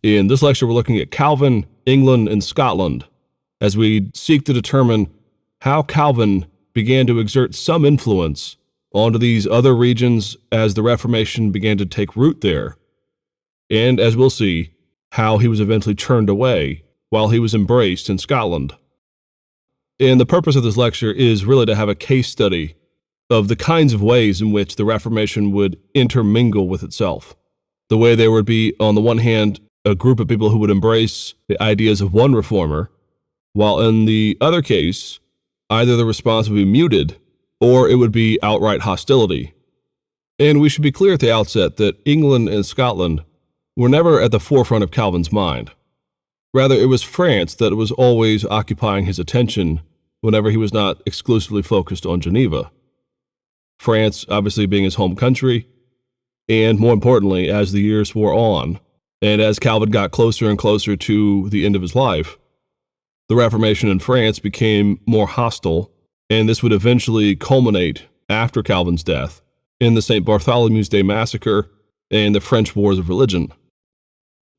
In this lecture, we're looking at Calvin, England, and Scotland as we seek to determine how Calvin began to exert some influence onto these other regions as the Reformation began to take root there, and as we'll see, how he was eventually turned away while he was embraced in Scotland. And the purpose of this lecture is really to have a case study of the kinds of ways in which the Reformation would intermingle with itself. The way there would be, on the one hand, a group of people who would embrace the ideas of one reformer, while in the other case, either the response would be muted or it would be outright hostility. And we should be clear at the outset that England and Scotland were never at the forefront of Calvin's mind. Rather, it was France that was always occupying his attention whenever he was not exclusively focused on Geneva. France obviously being his home country, and more importantly, as the years wore on, and as Calvin got closer and closer to the end of his life, the Reformation in France became more hostile, and this would eventually culminate after Calvin's death in the St. Bartholomew's Day Massacre and the French Wars of Religion.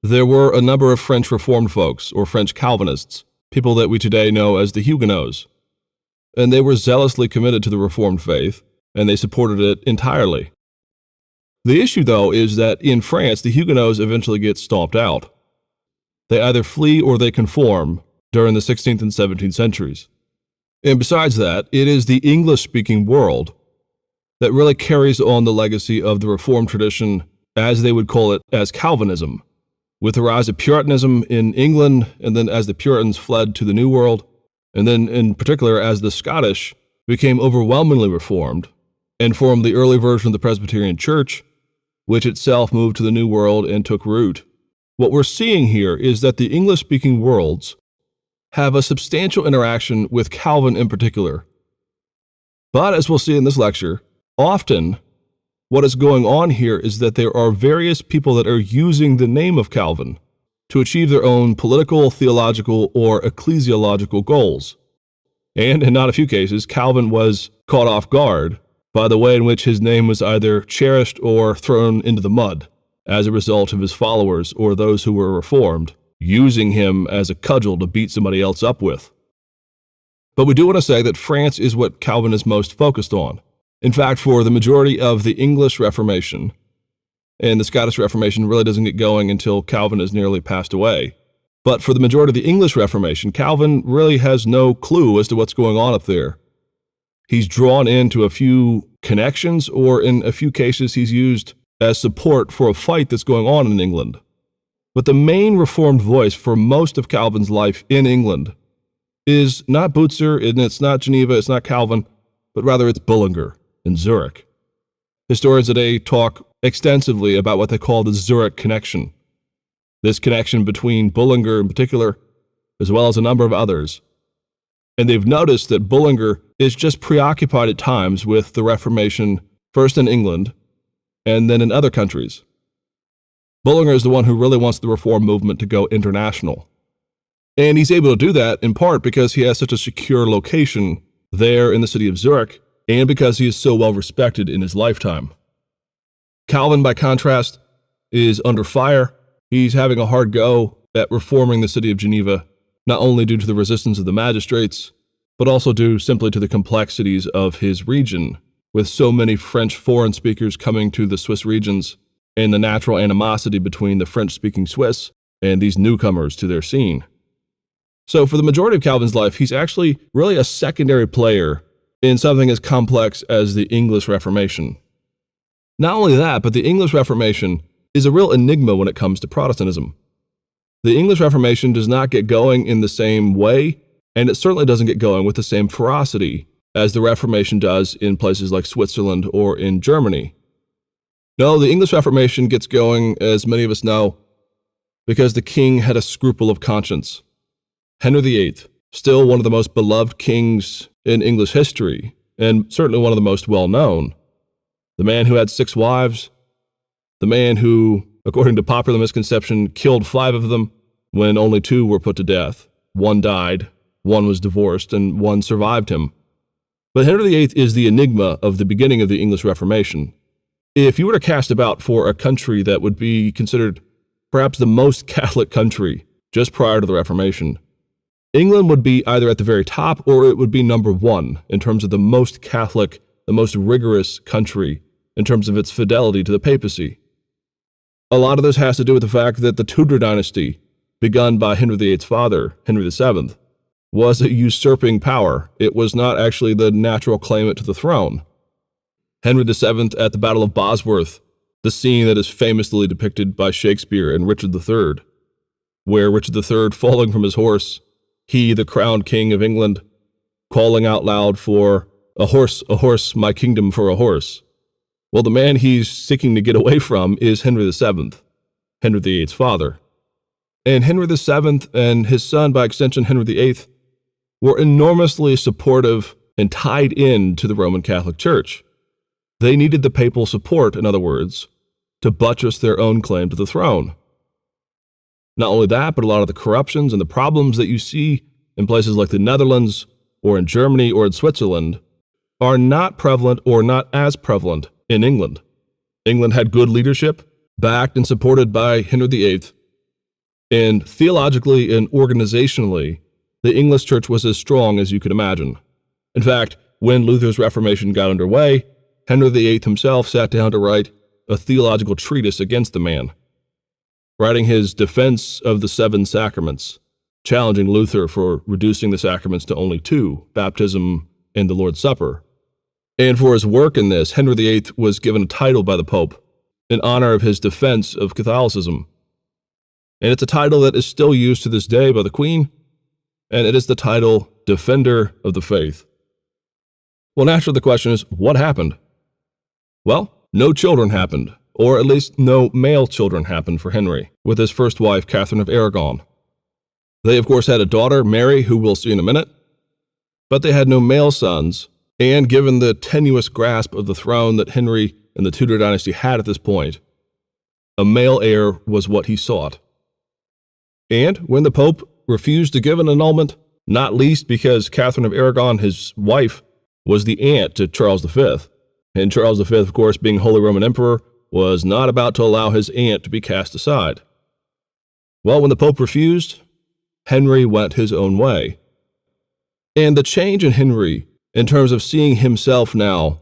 There were a number of French Reformed folks, or French Calvinists, people that we today know as the Huguenots, and they were zealously committed to the Reformed faith, and they supported it entirely. The issue, though, is that in France, the Huguenots eventually get stomped out. They either flee or they conform during the 16th and 17th centuries. And besides that, it is the English-speaking world that really carries on the legacy of the Reformed tradition, as they would call it, as Calvinism, with the rise of Puritanism in England, and then as the Puritans fled to the New World, and then in particular as the Scottish became overwhelmingly Reformed and formed the early version of the Presbyterian Church, which itself moved to the New World and took root. What we're seeing here is that the English-speaking worlds have a substantial interaction with Calvin in particular. But as we'll see in this lecture, often what is going on here is that there are various people that are using the name of Calvin to achieve their own political, theological, or ecclesiological goals. And in not a few cases, Calvin was caught off guard by the way in which his name was either cherished or thrown into the mud as a result of his followers or those who were Reformed using him as a cudgel to beat somebody else up with. But we do want to say that France is what Calvin is most focused on. In fact, for the majority of the English Reformation, and the Scottish Reformation really doesn't get going until Calvin has nearly passed away, but for the majority of the English Reformation, Calvin really has no clue as to what's going on up there. He's drawn into a few connections, or in a few cases he's used as support for a fight that's going on in England. But the main Reformed voice for most of Calvin's life in England is not Butzer, and it's not Geneva, it's not Calvin, but rather it's Bullinger in Zurich. Historians today talk extensively about what they call the Zurich connection. This connection between Bullinger in particular, as well as a number of others. And they've noticed that Bullinger is just preoccupied at times with the Reformation, first in England, and then in other countries. Bullinger is the one who really wants the Reform movement to go international. And he's able to do that in part because he has such a secure location there in the city of Zurich, and because he is so well respected in his lifetime. Calvin, by contrast, is under fire. He's having a hard go at reforming the city of Geneva, not only due to the resistance of the magistrates, but also due simply to the complexities of his region, with so many French foreign speakers coming to the Swiss regions, and the natural animosity between the French-speaking Swiss and these newcomers to their scene. So for the majority of Calvin's life, he's actually really a secondary player in something as complex as the English Reformation. Not only that, but the English Reformation is a real enigma when it comes to Protestantism. The English Reformation does not get going in the same way, and it certainly doesn't get going with the same ferocity as the Reformation does in places like Switzerland or in Germany. No, the English Reformation gets going, as many of us know, because the king had a scruple of conscience. Henry VIII, still one of the most beloved kings in English history, and certainly one of the most well-known. The man who had 6 wives, the man who, according to popular misconception, killed 5 of them when only 2 were put to death. 1 died, 1 was divorced, and 1 survived him. But Henry VIII is the enigma of the beginning of the English Reformation. If you were to cast about for a country that would be considered perhaps the most Catholic country just prior to the Reformation. England would be either at the very top or it would be number one in terms of the most Catholic, the most rigorous country in terms of its fidelity to the papacy. A lot of this has to do with the fact that the Tudor dynasty, begun by Henry VIII's father, Henry VII, was a usurping power. It was not actually the natural claimant to the throne. Henry VII at the Battle of Bosworth, the scene that is famously depicted by Shakespeare in Richard III, where Richard III, falling from his horse, he, the crowned king of England, calling out loud for a horse, my kingdom for a horse. Well, the man he's seeking to get away from is Henry VII, Henry VIII's father. And Henry VII and his son, by extension Henry VIII, were enormously supportive and tied in to the Roman Catholic Church. They needed the papal support, in other words, to buttress their own claim to the throne. Not only that, but a lot of the corruptions and the problems that you see in places like the Netherlands or in Germany or in Switzerland are not prevalent or not as prevalent in England. England had good leadership, backed and supported by Henry VIII, and theologically and organizationally, the English church was as strong as you could imagine. In fact, when Luther's Reformation got underway, Henry VIII himself sat down to write a theological treatise against the man, writing his defense of the seven sacraments, challenging Luther for reducing the sacraments to only two, baptism and the Lord's Supper. And for his work in this, Henry VIII was given a title by the Pope in honor of his defense of Catholicism. And it's a title that is still used to this day by the Queen, and it is the title Defender of the Faith. Well, naturally the question is, what happened? Well, no children happened, or at least no male children happened for Henry, with his first wife, Catherine of Aragon. They, of course, had a daughter, Mary, who we'll see in a minute, but they had no male sons, and given the tenuous grasp of the throne that Henry and the Tudor dynasty had at this point, a male heir was what he sought. And when the Pope refused to give an annulment, not least because Catherine of Aragon, his wife, was the aunt to Charles V, and Charles V, of course, being Holy Roman Emperor, was not about to allow his aunt to be cast aside. Well, when the Pope refused, Henry went his own way. And the change in Henry, in terms of seeing himself now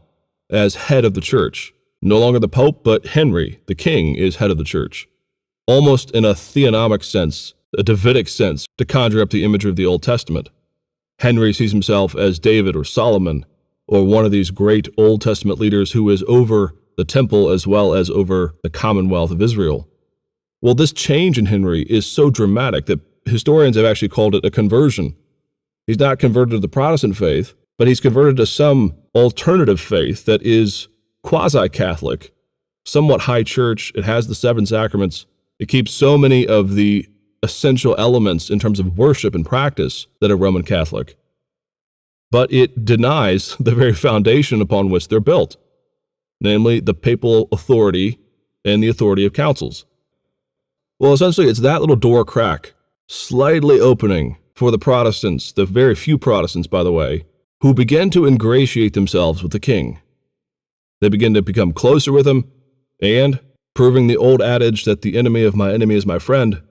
as head of the church, no longer the Pope, but Henry, the king, is head of the church, almost in a theonomic sense, a Davidic sense, to conjure up the imagery of the Old Testament. Henry sees himself as David or Solomon, or one of these great Old Testament leaders who is over the temple as well as over the commonwealth of Israel. Well, this change in Henry is so dramatic that historians have actually called it a conversion. He's not converted to the Protestant faith, but he's converted to some alternative faith that is quasi-Catholic, somewhat high church. It has the seven sacraments. It keeps so many of the essential elements in terms of worship and practice that are Roman Catholic. But it denies the very foundation upon which they're built, namely the papal authority and the authority of councils. Well, essentially, it's that little door crack, slightly opening for the Protestants, the very few Protestants, by the way, who begin to ingratiate themselves with the king. They begin to become closer with him, and, proving the old adage that the enemy of my enemy is my friend,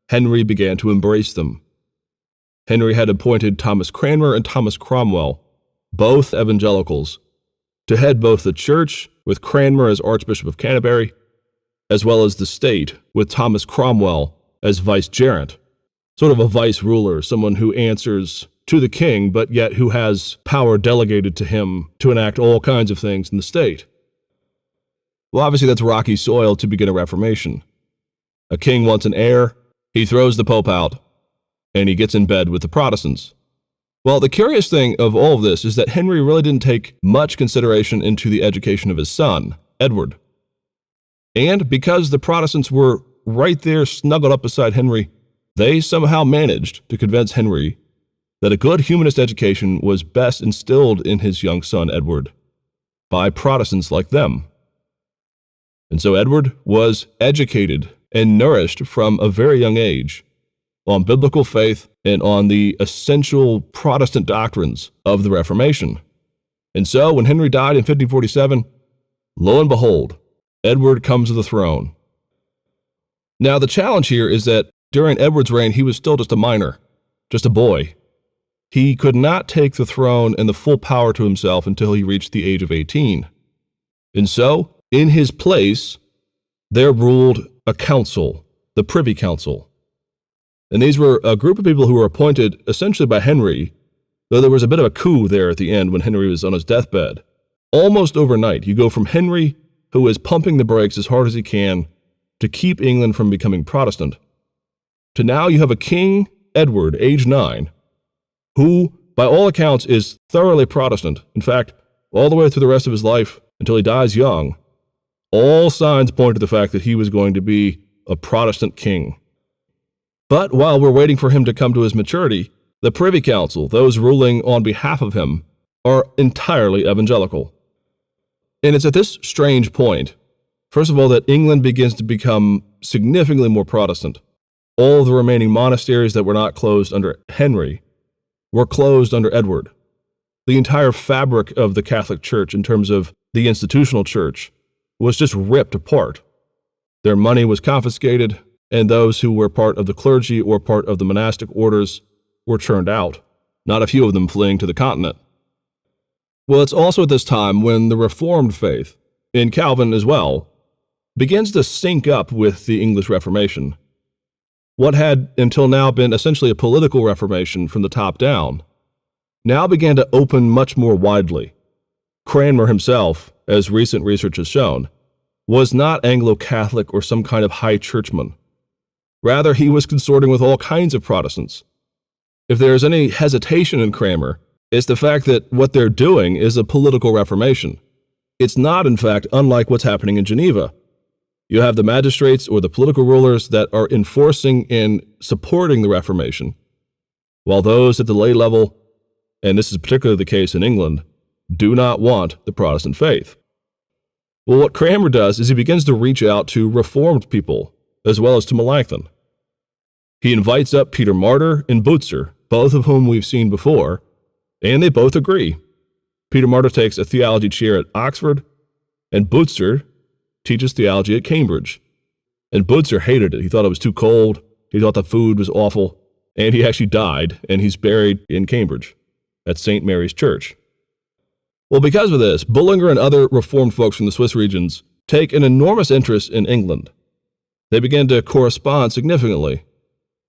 Henry began to embrace them. Henry had appointed Thomas Cranmer and Thomas Cromwell, both evangelicals, to head both the church, with Cranmer as Archbishop of Canterbury, as well as the state, with Thomas Cromwell as vicegerent, sort of a vice ruler, someone who answers to the king, but yet who has power delegated to him to enact all kinds of things in the state. Well, obviously that's rocky soil to begin a reformation. A king wants an heir, he throws the Pope out, and he gets in bed with the Protestants. Well, the curious thing of all of this is that Henry really didn't take much consideration into the education of his son, Edward. And because the Protestants were right there snuggled up beside Henry, they somehow managed to convince Henry that a good humanist education was best instilled in his young son, Edward, by Protestants like them. And so Edward was educated and nourished from a very young age on biblical faith and on the essential Protestant doctrines of the Reformation. And so when Henry died in 1547, lo and behold, Edward comes to the throne. Now, the challenge here is that during Edward's reign, he was still just a minor, just a boy. He could not take the throne and the full power to himself until he reached the age of 18. And so, in his place, there ruled a council, the Privy Council. And these were a group of people who were appointed essentially by Henry, though there was a bit of a coup there at the end when Henry was on his deathbed. Almost overnight, you go from Henry, who is pumping the brakes as hard as he can to keep England from becoming Protestant, to now you have a King Edward, age 9, who, by all accounts, is thoroughly Protestant. In fact, all the way through the rest of his life, until he dies young, all signs point to the fact that he was going to be a Protestant king. But while we're waiting for him to come to his maturity, the Privy Council, those ruling on behalf of him, are entirely evangelical. And it's at this strange point, first of all, that England begins to become significantly more Protestant. All of the remaining monasteries that were not closed under Henry were closed under Edward. The entire fabric of the Catholic Church, in terms of the institutional church, was just ripped apart. Their money was confiscated, and those who were part of the clergy or part of the monastic orders were churned out, not a few of them fleeing to the continent. Well, it's also at this time when the Reformed faith, in Calvin as well, begins to sync up with the English Reformation. What had until now been essentially a political reformation from the top down now began to open much more widely. Cranmer himself, as recent research has shown, was not Anglo-Catholic or some kind of high churchman. Rather, he was consorting with all kinds of Protestants. If there is any hesitation in Cranmer, it's the fact that what they're doing is a political reformation. It's not, in fact, unlike what's happening in Geneva. You have the magistrates or the political rulers that are enforcing and supporting the Reformation, while those at the lay level, and this is particularly the case in England, do not want the Protestant faith. Well, what Cranmer does is he begins to reach out to Reformed people, as well as to Melanchthon. He invites up Peter Martyr and Butzer, both of whom we've seen before, and they both agree. Peter Martyr takes a theology chair at Oxford, and Butzer teaches theology at Cambridge. And Butzer hated it. He thought it was too cold. He thought the food was awful. And he actually died, and he's buried in Cambridge at St. Mary's Church. Well, because of this, Bullinger and other Reformed folks from the Swiss regions take an enormous interest in England. They begin to correspond significantly.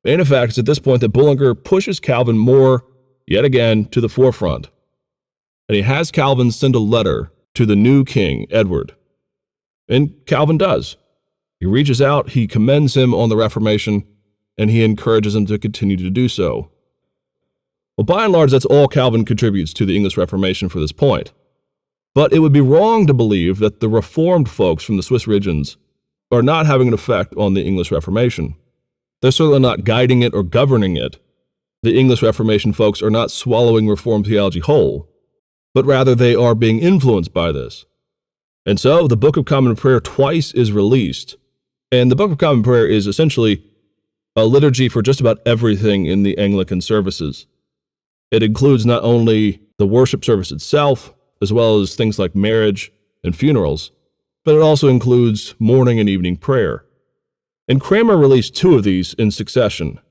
And in fact, it's at this point that Bullinger pushes Calvin more, yet again, to the forefront. And he has Calvin send a letter to the new king, Edward. And Calvin does. He reaches out, he commends him on the Reformation, and he encourages him to continue to do so. Well, by and large, that's all Calvin contributes to the English Reformation for this point. But it would be wrong to believe that the Reformed folks from the Swiss regions are not having an effect on the English Reformation. They're certainly not guiding it or governing it. The English Reformation folks are not swallowing Reformed theology whole, but rather they are being influenced by this. And so the Book of Common Prayer twice is released, and the Book of Common Prayer is essentially a liturgy for just about everything in the Anglican services. It includes not only the worship service itself, as well as things like marriage and funerals, but it also includes morning and evening prayer. And Cranmer released 2 of these in succession.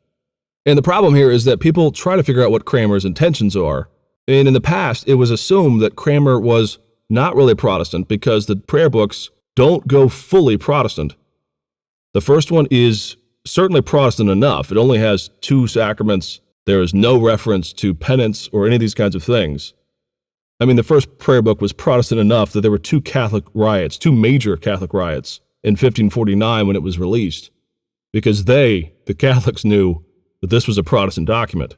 And the problem here is that people try to figure out what Cranmer's intentions are. And in the past, it was assumed that Cranmer was not really Protestant because the prayer books don't go fully Protestant. The first one is certainly Protestant enough. It only has 2 sacraments. There is no reference to penance or any of these kinds of things. I mean, the first prayer book was Protestant enough that there were 2 Catholic riots, 2 major Catholic riots in 1549 when it was released, because the Catholics, knew that this was a Protestant document.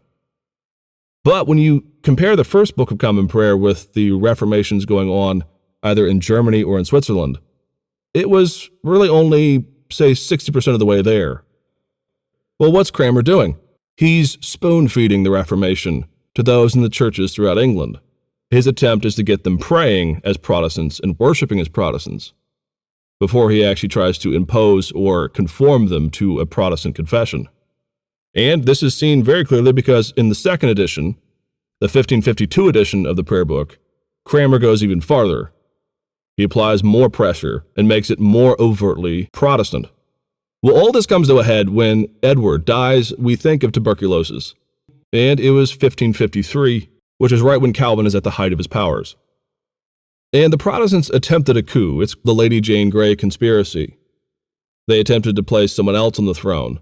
But when you compare the first Book of Common Prayer with the Reformations going on either in Germany or in Switzerland, it was really only, say, 60% of the way there. Well, what's Cranmer doing? He's spoon-feeding the Reformation to those in the churches throughout England. His attempt is to get them praying as Protestants and worshiping as Protestants before he actually tries to impose or conform them to a Protestant confession. And this is seen very clearly because in the second edition, the 1552 edition of the prayer book, Cranmer goes even farther. He applies more pressure and makes it more overtly Protestant. Well, all this comes to a head when Edward dies. We think of tuberculosis. And it was 1553, which is right when Calvin is at the height of his powers. And the Protestants attempted a coup. It's the Lady Jane Grey conspiracy. They attempted to place someone else on the throne.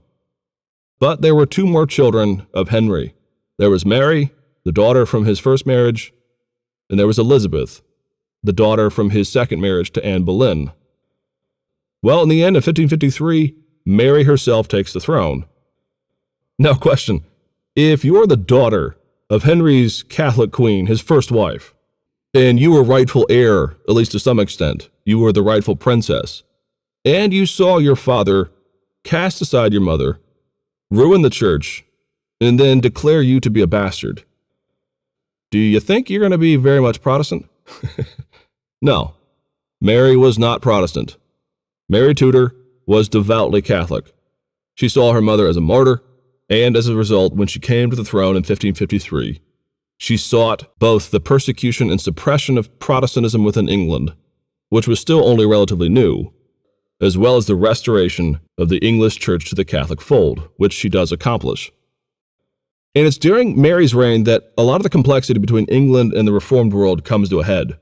But there were two more children of Henry. There was Mary, the daughter from his first marriage, and there was Elizabeth, the daughter from his second marriage to Anne Boleyn. Well, in the end of 1553, Mary herself takes the throne. Now, question, if you're the daughter of Henry's Catholic queen, his first wife, and you were rightful heir, at least to some extent, you were the rightful princess, and you saw your father cast aside your mother, ruin the church, and then declare you to be a bastard, do you think you're going to be very much Protestant? No, Mary was not Protestant. Mary Tudor was devoutly Catholic. She saw her mother as a martyr, and as a result, when she came to the throne in 1553, she sought both the persecution and suppression of Protestantism within England, which was still only relatively new, as well as the restoration of the English Church to the Catholic fold, which she does accomplish. And it's during Mary's reign that a lot of the complexity between England and the Reformed world comes to a head.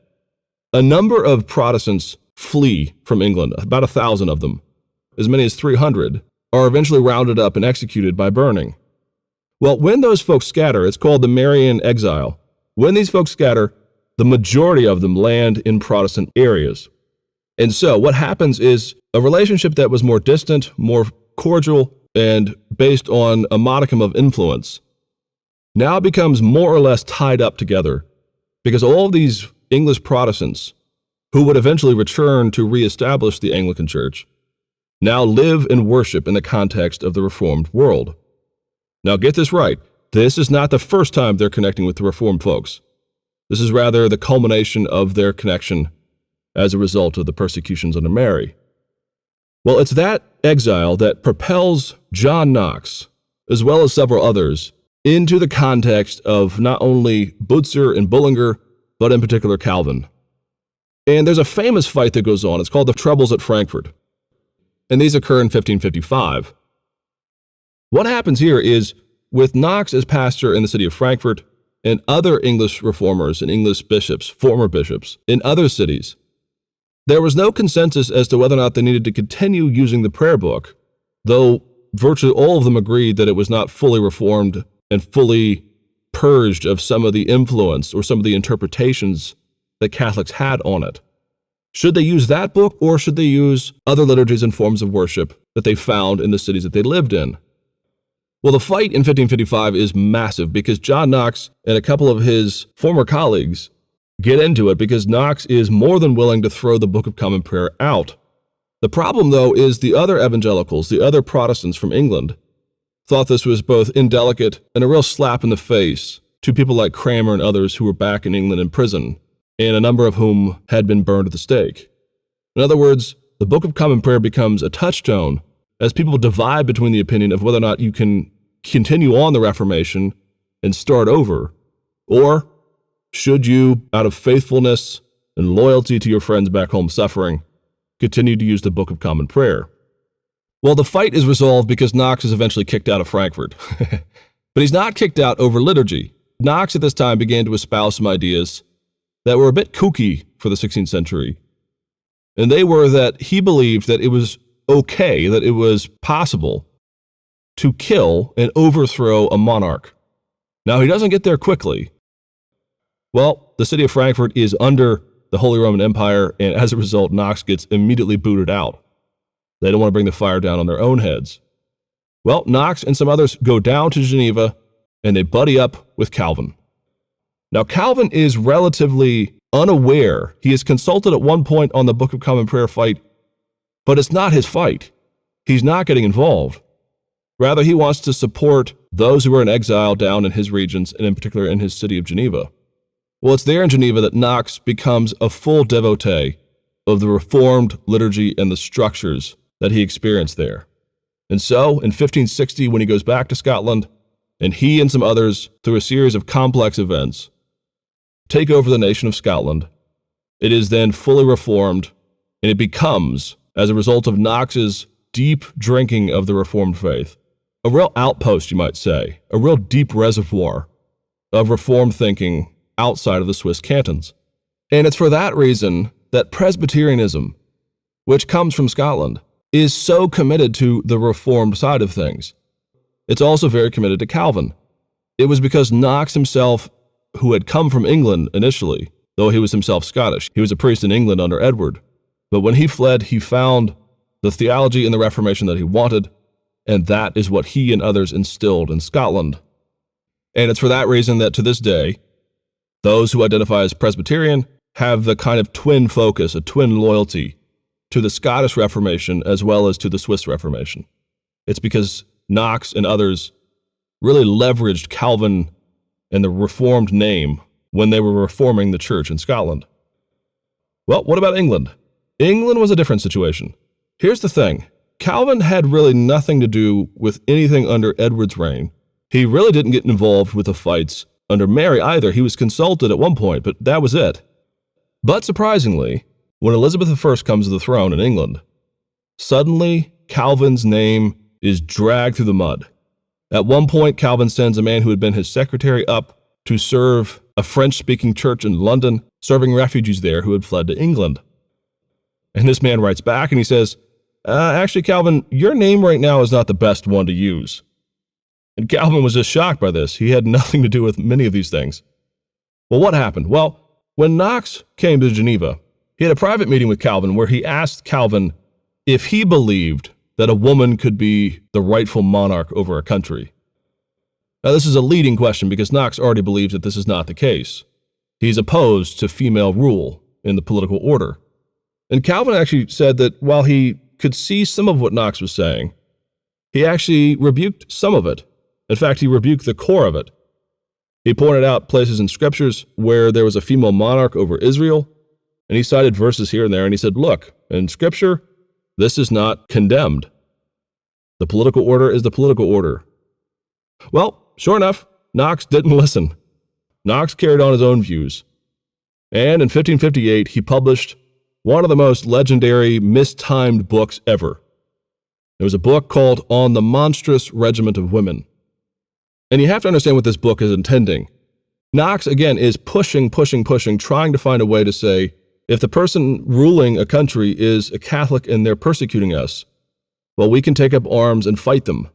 A number of Protestants flee from England, about 1,000 of them. As many as 300 are eventually rounded up and executed by burning. Well, when those folks scatter, it's called the Marian exile. When these folks scatter, the majority of them land in Protestant areas. And so what happens is a relationship that was more distant, more cordial, and based on a modicum of influence now becomes more or less tied up together because all of these English Protestants who would eventually return to reestablish the Anglican Church now live and worship in the context of the Reformed world. Now get this right, this is not the first time they're connecting with the Reformed folks. This is rather the culmination of their connection as a result of the persecutions under Mary. Well, it's that exile that propels John Knox, as well as several others, into the context of not only Butzer and Bullinger, but in particular Calvin. And there's a famous fight that goes on. It's called the Troubles at Frankfurt. And these occur in 1555. What happens here is, with Knox as pastor in the city of Frankfurt and other English reformers and English bishops, former bishops, in other cities, there was no consensus as to whether or not they needed to continue using the prayer book, though virtually all of them agreed that it was not fully reformed and fully purged of some of the influence or some of the interpretations that Catholics had on it. Should they use that book, or should they use other liturgies and forms of worship that they found in the cities that they lived in? Well, the fight in 1555 is massive because John Knox and a couple of his former colleagues get into it because Knox is more than willing to throw the Book of Common Prayer out. The problem, though, is the other evangelicals, the other Protestants from England, thought this was both indelicate and a real slap in the face to people like Cranmer and others who were back in England in prison, and a number of whom had been burned at the stake. In other words, the Book of Common Prayer becomes a touchstone as people divide between the opinion of whether or not you can continue on the Reformation and start over, or should you, out of faithfulness and loyalty to your friends back home suffering, continue to use the Book of Common Prayer. Well, the fight is resolved because Knox is eventually kicked out of Frankfurt. But he's not kicked out over liturgy. Knox at this time began to espouse some ideas that were a bit kooky for the 16th century. And they were that he believed that it was okay, that it was possible to kill and overthrow a monarch. Now, he doesn't get there quickly. Well, the city of Frankfurt is under the Holy Roman Empire, and as a result, Knox gets immediately booted out. They don't want to bring the fire down on their own heads. Well, Knox and some others go down to Geneva, and they buddy up with Calvin. Now, Calvin is relatively unaware. He is consulted at one point on the Book of Common Prayer fight, but it's not his fight. He's not getting involved. Rather, he wants to support those who are in exile down in his regions, and in particular in his city of Geneva. Well, it's there in Geneva that Knox becomes a full devotee of the Reformed liturgy and the structures that he experienced there. And so, in 1560, when he goes back to Scotland, and he and some others, through a series of complex events, take over the nation of Scotland, it is then fully reformed, and it becomes, as a result of Knox's deep drinking of the Reformed faith, a real outpost, you might say, a real deep reservoir of Reformed thinking outside of the Swiss cantons. And it's for that reason that Presbyterianism, which comes from Scotland, is so committed to the Reformed side of things. It's also very committed to Calvin. It was because Knox himself, who had come from England initially, though he was himself Scottish, he was a priest in England under Edward, but when he fled, he found the theology and the Reformation that he wanted, and that is what he and others instilled in Scotland. And it's for that reason that to this day, those who identify as Presbyterian have the kind of twin focus, a twin loyalty to the Scottish Reformation as well as to the Swiss Reformation. It's because Knox and others really leveraged Calvin and the Reformed name when they were reforming the church in Scotland. Well, what about England? England was a different situation. Here's the thing. Calvin had really nothing to do with anything under Edward's reign. He really didn't get involved with the fights under Mary either. He was consulted at one point, but that was it. But surprisingly, when Elizabeth I comes to the throne in England, suddenly Calvin's name is dragged through the mud. At one point, Calvin sends a man who had been his secretary up to serve a French-speaking church in London, serving refugees there who had fled to England. And this man writes back and he says, actually, Calvin, your name right now is not the best one to use. And Calvin was just shocked by this. He had nothing to do with many of these things. Well, what happened? Well, when Knox came to Geneva, he had a private meeting with Calvin where he asked Calvin if he believed that a woman could be the rightful monarch over a country. Now, this is a leading question because Knox already believes that this is not the case. He's opposed to female rule in the political order. And Calvin actually said that while he could see some of what Knox was saying, he actually rebuked some of it. In fact, he rebuked the core of it. He pointed out places in scriptures where there was a female monarch over Israel, and he cited verses here and there, and he said, look, in scripture, this is not condemned. The political order is the political order. Well, sure enough, Knox didn't listen. Knox carried on his own views. And in 1558, he published one of the most legendary, mistimed books ever. It was a book called On the Monstrous Regiment of Women. And you have to understand what this book is intending. Knox, again, is pushing, trying to find a way to say, if the person ruling a country is a Catholic and they're persecuting us, well, we can take up arms and fight them.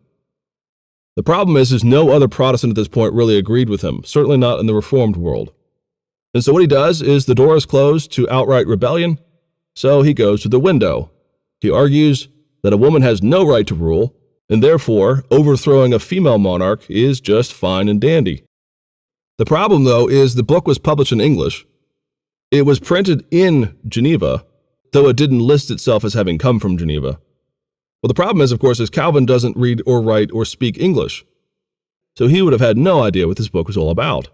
The problem is no other Protestant at this point really agreed with him, certainly not in the Reformed world. And so what he does is the door is closed to outright rebellion, so he goes to the window. He argues that a woman has no right to rule, and therefore overthrowing a female monarch is just fine and dandy. The problem, though, is the book was published in English. It was printed in Geneva, though it didn't list itself as having come from Geneva. Well, the problem is, of course, is Calvin doesn't read or write or speak English, so he would have had no idea what this book was all about.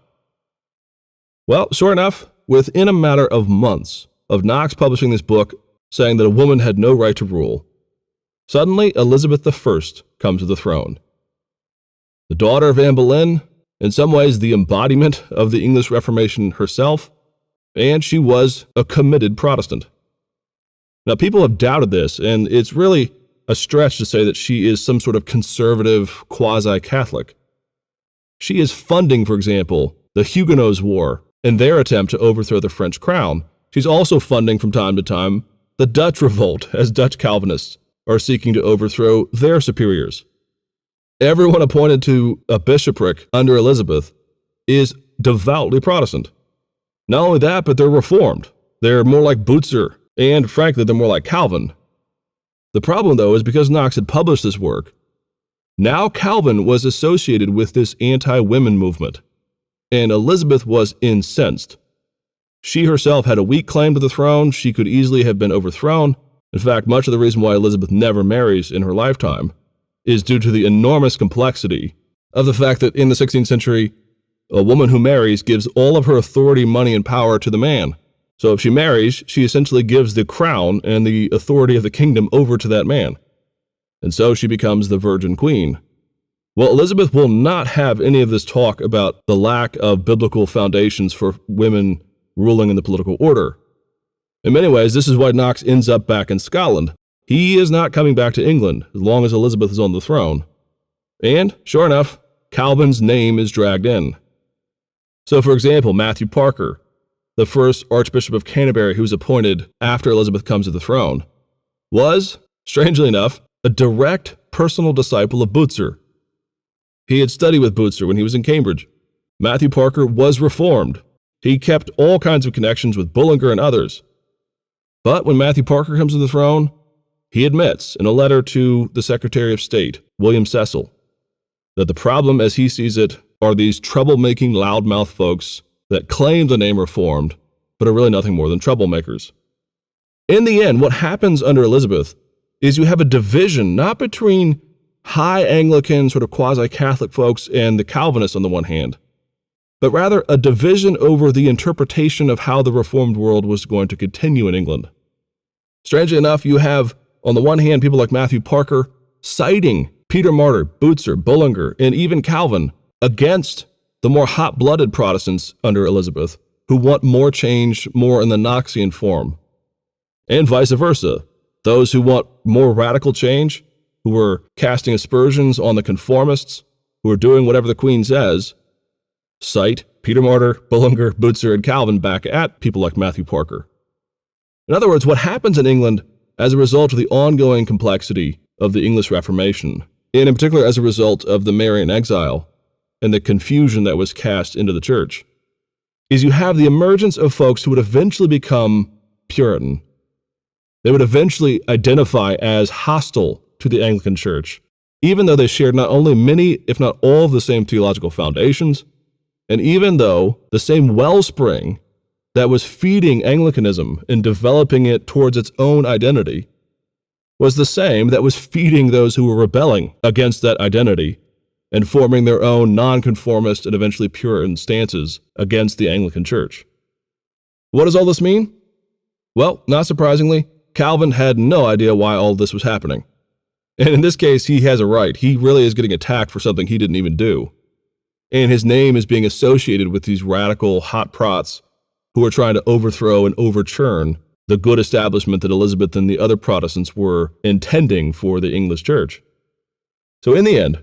Well, sure enough, within a matter of months of Knox publishing this book saying that a woman had no right to rule, suddenly Elizabeth I comes to the throne. The daughter of Anne Boleyn, in some ways the embodiment of the English Reformation herself, and she was a committed Protestant. Now, people have doubted this, and it's really a stretch to say that she is some sort of conservative quasi-Catholic. She is funding, for example, the Huguenots' war and their attempt to overthrow the French crown. She's also funding from time to time the Dutch revolt as Dutch Calvinists are seeking to overthrow their superiors. Everyone appointed to a bishopric under Elizabeth is devoutly Protestant. Not only that, but they're Reformed. They're more like Butzer, and frankly, they're more like Calvin. The problem, though, is because Knox had published this work, now Calvin was associated with this anti-women movement, and Elizabeth was incensed. She herself had a weak claim to the throne. She could easily have been overthrown. In fact, much of the reason why Elizabeth never marries in her lifetime is due to the enormous complexity of the fact that in the 16th century, a woman who marries gives all of her authority, money, and power to the man. So if she marries, she essentially gives the crown and the authority of the kingdom over to that man. And so she becomes the Virgin Queen. Well, Elizabeth will not have any of this talk about the lack of biblical foundations for women ruling in the political order. In many ways, this is why Knox ends up back in Scotland. he is not coming back to England as long as Elizabeth is on the throne. And, sure enough, Calvin's name is dragged in. So, for example, Matthew Parker, the first Archbishop of Canterbury who was appointed after Elizabeth comes to the throne, was, strangely enough, a direct personal disciple of Butzer. He had studied with Butzer when he was in Cambridge. Matthew Parker was Reformed. He kept all kinds of connections with Bullinger and others. But when Matthew Parker comes to the throne, he admits in a letter to the Secretary of State, William Cecil, that the problem, as he sees it, are these troublemaking loudmouth folks that claim the name Reformed, but are really nothing more than troublemakers. In the end, what happens under Elizabeth is you have a division not between high Anglican, sort of quasi-Catholic folks and the Calvinists on the one hand, but rather a division over the interpretation of how the Reformed world was going to continue in England. Strangely enough, you have, on the one hand, people like Matthew Parker citing Peter Martyr, Butzer, Bullinger, and even Calvin against the more hot-blooded Protestants under Elizabeth, who want more change, more in the Knoxian form. And vice versa, those who want more radical change, who are casting aspersions on the conformists, who are doing whatever the Queen says, cite Peter Martyr, Bullinger, Butzer, and Calvin back at people like Matthew Parker. In other words, what happens in England as a result of the ongoing complexity of the English Reformation, and in particular as a result of the Marian exile and the confusion that was cast into the church, is you have the emergence of folks who would eventually become Puritan. They would eventually identify as hostile to the Anglican Church, even though they shared not only many, if not all, of the same theological foundations, and even though the same wellspring that was feeding Anglicanism and developing it towards its own identity was the same that was feeding those who were rebelling against that identity and forming their own nonconformist and eventually Puritan stances against the Anglican Church. What does all this mean? Well, not surprisingly, Calvin had no idea why all this was happening. And in this case, he has a right. He really is getting attacked for something he didn't even do. And his name is being associated with these radical hot prots who are trying to overthrow and overturn the good establishment that Elizabeth and the other Protestants were intending for the English church. So in the end,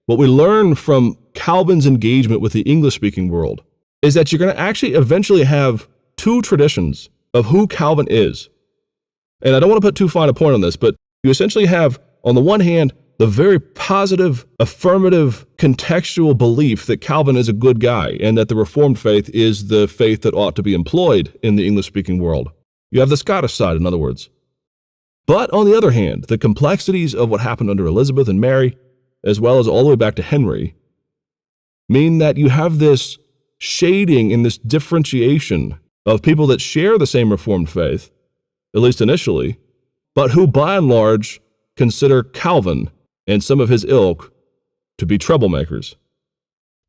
what we learn from Calvin's engagement with the English-speaking world is that you're going to actually eventually have two traditions of who Calvin is. And I don't want to put too fine a point on this, but you essentially have, on the one hand, the very positive, affirmative, contextual belief that Calvin is a good guy and that the Reformed faith is the faith that ought to be employed in the English-speaking world. You have the Scottish side, in other words. But on the other hand, the complexities of what happened under Elizabeth and Mary, as well as all the way back to Henry, mean that you have this shading and this differentiation of people that share the same Reformed faith, at least initially, but who by and large consider Calvin and some of his ilk to be troublemakers.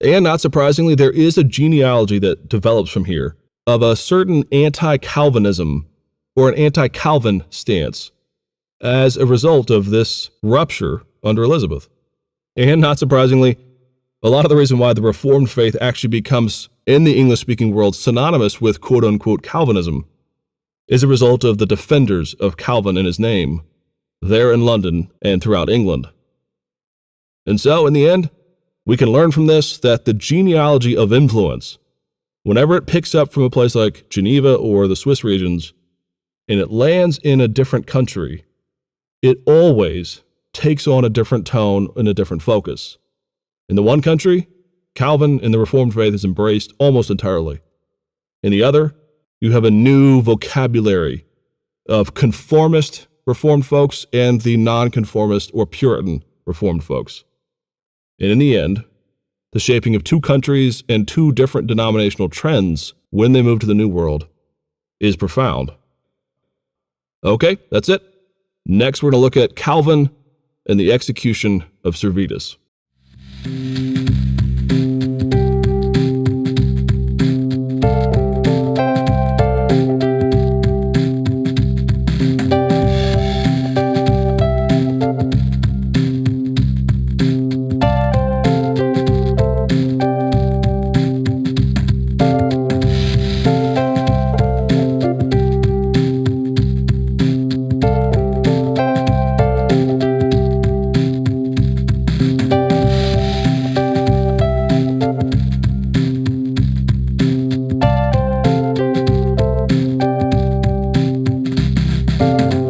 And not surprisingly, there is a genealogy that develops from here of a certain anti-Calvinism or an anti-Calvin stance as a result of this rupture under Elizabeth. And not surprisingly, a lot of the reason why the Reformed faith actually becomes, in the English-speaking world, synonymous with quote-unquote Calvinism is a result of the defenders of Calvin and his name there in London and throughout England. And so, in the end, we can learn from this that the genealogy of influence, whenever it picks up from a place like Geneva or the Swiss regions, and it lands in a different country, it always takes on a different tone and a different focus. In the one country, Calvin and the Reformed faith is embraced almost entirely. In the other, you have a new vocabulary of conformist Reformed folks and the nonconformist or Puritan Reformed folks. And in the end, the shaping of two countries and two different denominational trends when they move to the New World is profound. Okay, that's it. Next, we're going to look at Calvin and the execution of Servetus.